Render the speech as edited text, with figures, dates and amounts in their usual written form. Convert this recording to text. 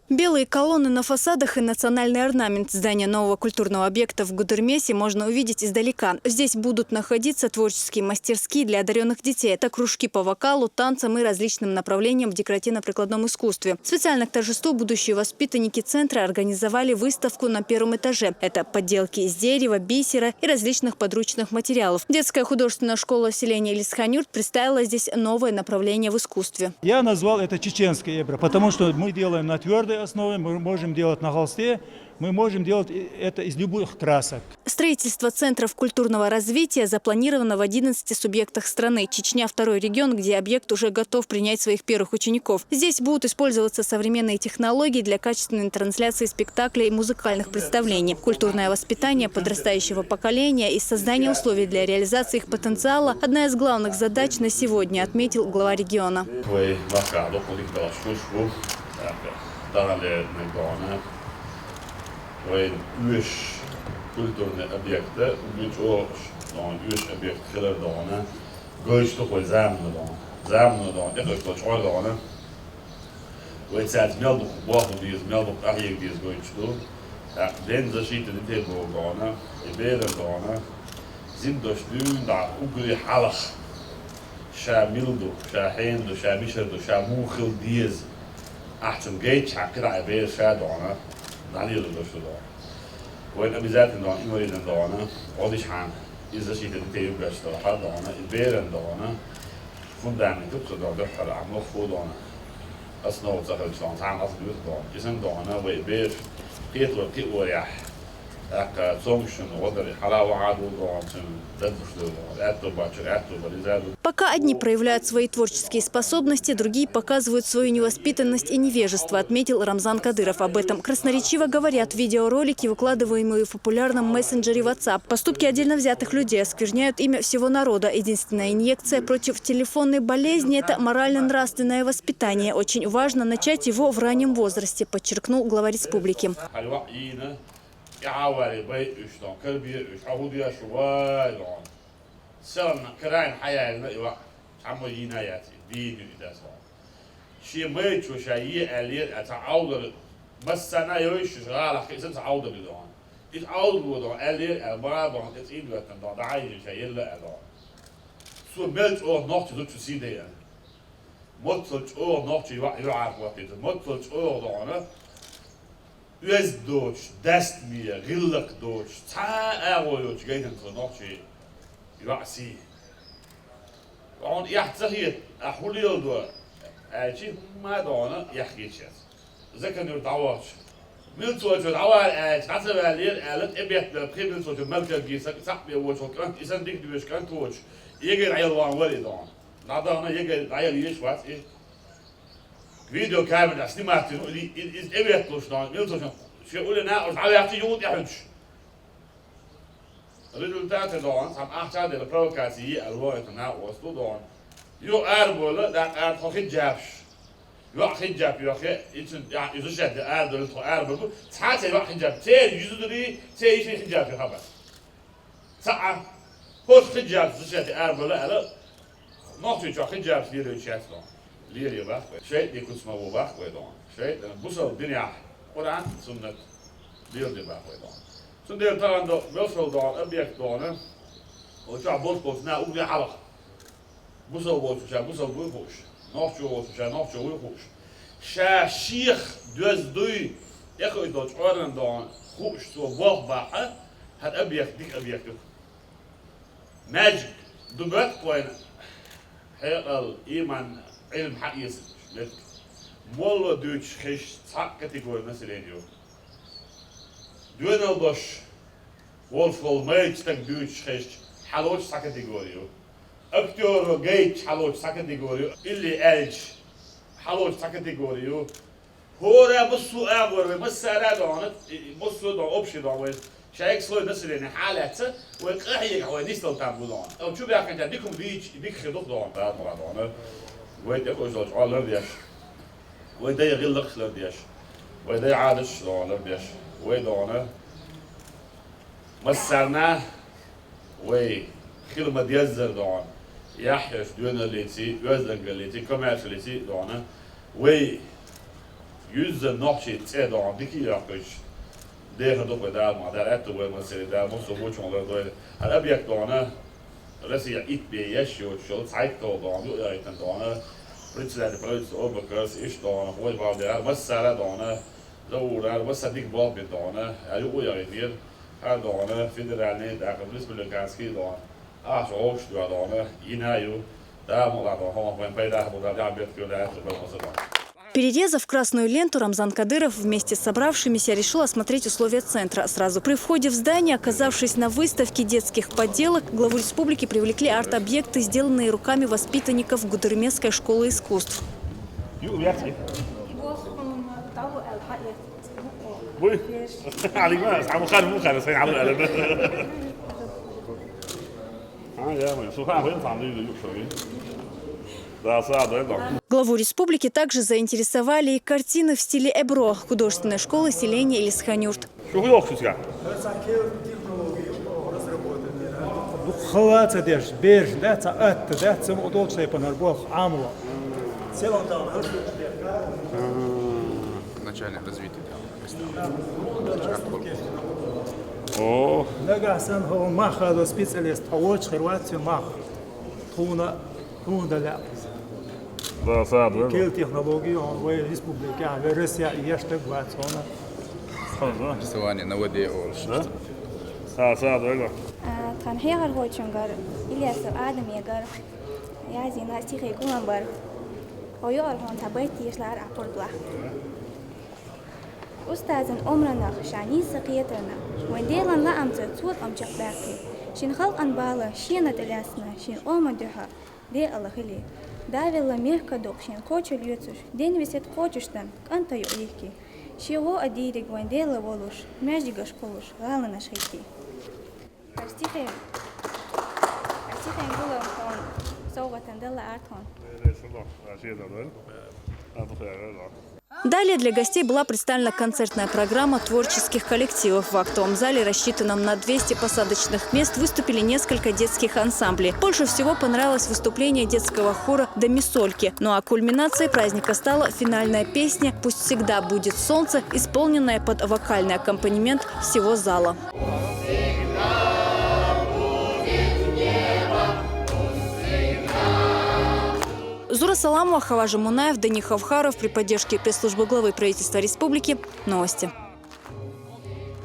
Белые колонны на фасадах и национальный орнамент здания нового культурного объекта в Гудермесе можно увидеть издалека. Здесь будут находиться творческие мастерские для одаренных детей. Это кружки по вокалу, танцам и различным направлениям в декоративно-прикладном искусстве. Специально к торжеству будущие воспитанники центра организовали выставку на первом этаже. Это подделки из дерева, бисера и различных подручных материалов. Детская художественная школа селения Лисханюрт представила здесь новое направление в искусстве. Я назвал это чеченское эбро, потому что мы делаем на твердой основе, мы можем делать на холсте, мы можем делать это из любых красок. Строительство центров культурного развития запланировано в 11 субъектах страны. Чечня – второй регион, где объект уже готов принять своих первых учеников. Здесь будут использоваться современные технологии для качественной трансляции спектаклей и музыкальных представлений, культурное воспитание подрастающего поколения и создание условий для реализации их потенциала – одна из главных задач на сегодня, отметил глава региона. Kulturne objekter, nyt on objekt kildane, goeistok wel zamelen, echt wel schoorgane. We zijn melden gebracht die is melden op eigenlijk die is goeistok. Den ze zitten in de gane, de beren gane, zijn dus nu daar ook weer hallig. Shamildo, shahendo, shamisherdo, shamuchil dies. Achtern gate, hakra beer shadane, dan hier dus daar. وين أبي ذات دون إمورين دونه قديش حان إذا شيء تدير بس تروح دونه البيرن دونه فندان تبصر دون دخل عمله خودونه أصنع تخرج شلون تعمل أصل بيت دون إذن دونه ويبير قيتلو قيوريح أك صومشن وقدر حلاوة عادو دون تدفش دون أتو باشر أتو بريزادو. Пока одни проявляют свои творческие способности, другие показывают свою невоспитанность и невежество, отметил Рамзан Кадыров. Об этом красноречиво говорят видеоролики, выкладываемые в популярном мессенджере WhatsApp. Поступки отдельно взятых людей оскверняют имя всего народа. Единственная инъекция против телефонной болезни – это морально-нравственное воспитание. Очень важно начать его в раннем возрасте, подчеркнул глава республики. سلنا كراين حياة الماء عمو يناياتي دين يداسون شيء ما يشوف شيء اللي أتعود بس أنا يوش شغال خيسن تعود بدون يتعود بدون اللي البعض يتعيد وتندون دعاية شيء لا أدون سو ملت أو نقطة ذو تسيدة مطلت أو نقطة يعرف وقت مطلت أو دونه يز دوش دست مية غلق دوش تعاويوش جايين نقطة يرأسي وعن يحتاج أحولي الدوا أشي ما دانا يحكيش ذكر الدعوات من صوت الدعوات حسب الليل قالت إبيت بقيم صوت الملك الجيس سحب وصوت كانت إنسان ديك دوش كانت توش يجي عيال وان ولي دان نادانا يجي عيال يش وات إيه فيديو كامل أسمعت اللي إبيت لوش دان من صوت شو يقول لنا على يحتاجون يحوش Resultaten dan, sam achter de provocatie alwoord na oost dan. Jo aardbollen, dat aard van hijabs. Jo hijab, jo iets ja, je zegt de aardbollen van aardbollen. Het gaat zijn hijab. Zij jullie, zij is een hijab hebben. Sa, hoort hijab, ze zegt de aardbollen alle. Nog iets wat hijabs hier in chat dan. Leer je wacht. Zij die kunt maar wel wacht dan. Zij, dan boesel dinja. Koran, sunnet. Leer je wacht dan. Toen deel aan de Wilsel object dan, of ja, bosbos, nou ook weer half. Boezelbos, ja, boezelboos. Nog zo, ja, nog zo goed. Ja, schier, dus doe. Ik ga dat oren dan goed zo wachtbaar. Het object, dik object. Magic, de Bitcoin. Heel iemand ilm حقيقي met molle Duits geest categorie مثلا جو. Duenel Bosch, Wolfgang Meitz, tak Deutsch geest, halloch sa categorie. Acteur Gate, halloch sa categorie. Illi Elch, halloch sa categorie. Hora بصوا أقوى بس أرادونه بصوا ده option ده شيء سلو مثلا إن حالته وقاعد هو نيستل تعبدون أو شو بيحكي أنت ديكم ديك خدوق ده بعد مرادونه ويدا كوزوج على بيش ويدا يغلق خلال بيش ويدا عادش ده بيش ويدونه مسرنا وي خلما ديزر دون يحيش دون الليتي يوزن الليتي كوميرش الليتي دونه وي yüzde nokçe tedon diki yakış. Değer doku da ma der etu ve mesela der musu bu çonlar doydu. Her bir yakdona Rusya it bir yaşıyor şu sayt doğan bu ayeten doğana. Britler Brits Oberkurs iş doğana hoy var der mesela doğana. Doğurar mesela dik bol bir doğana. Ayu uyarıyor. Her doğana federalne der respublikanski doğana. Ah hoş doğana yine yu. Da mu da doğan ben peydah bu da bir göler mesela. Перерезав красную ленту, Рамзан Кадыров вместе с собравшимися решил осмотреть условия центра. Сразу при входе в здание, оказавшись на выставке детских поделок, главу республики привлекли арт-объекты, сделанные руками воспитанников Гудермесской школы искусств. Главу республики также заинтересовали и картины в стиле Эбро художественной школы селения Илисханюрт. Начальное развитие. О, нагасан хо махадо специалист, овоч хрватию мах. Туна Да, сад, кел технологию, он в республике, а в России есть такое, Рисование на воде. Kan hegar hoçungar İlyas Adam yegar yazina stihe kulambar oyol hon tabayt yishlar apurdwa Ustazın umrana shani saqiyatrana wendelan la amsa tut amchaq baqi shin khalqan bala shina telasna shin olmadıha de Allah'ili davilla mehkadok shin koçul yutsuş den viset koçuştan kanta yoyki Şigo adirik wendela voluş mejdigaş koluş galana shiti Arstihe gulam hon sovatan della arthon. Далее для гостей была представлена концертная программа творческих коллективов. В актовом зале, рассчитанном на 200 посадочных мест, выступили несколько детских ансамблей. Больше всего понравилось выступление детского хора «Домисольки». Ну а кульминацией праздника стала финальная песня «Пусть всегда будет солнце», исполненная под вокальный аккомпанемент всего зала. Зура Саламова, Хаважа Мунаев, Дани Хавхаров при поддержке пресс-службы главы правительства республики. Новости.